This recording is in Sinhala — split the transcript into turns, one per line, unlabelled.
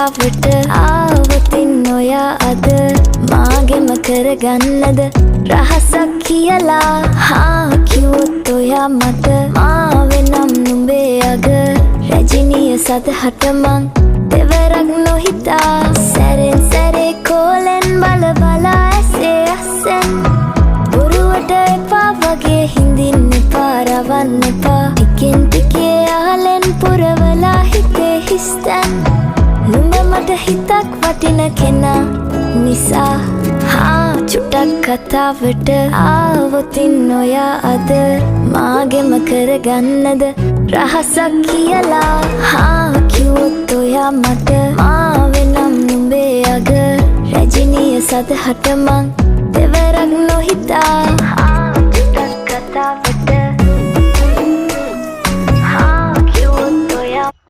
කතාවට ආවතින් ඔයා අද මාගෙම කරගන්නද රහසක් කියලා කිව්වොත් ඔයා මට මාවෙනම් නුඹේ අග රැජිනිය සදහට මං දෙවරක් නොහිතා සැරෙන් සැරේ කෝලෙන් බල බලා ඇසේ අස්සෙන් බොරුවට එපා වගේ හිඳින්න එපා රවන්න එපා ටිකෙන් ටිකේ අහලෙන් පුරවලා හිතේ හිස්තැන් නුඹ මට හිතක් වටින කෙනා නිසා චුටක් කතාවට ආවොතින් ඔයා අද මාගෙම කරගන්නද රහසක් කියලා කිව්වොත් ඔයා මට මාවෙනම් නුඹේ අග රැජිනිය සදහට මං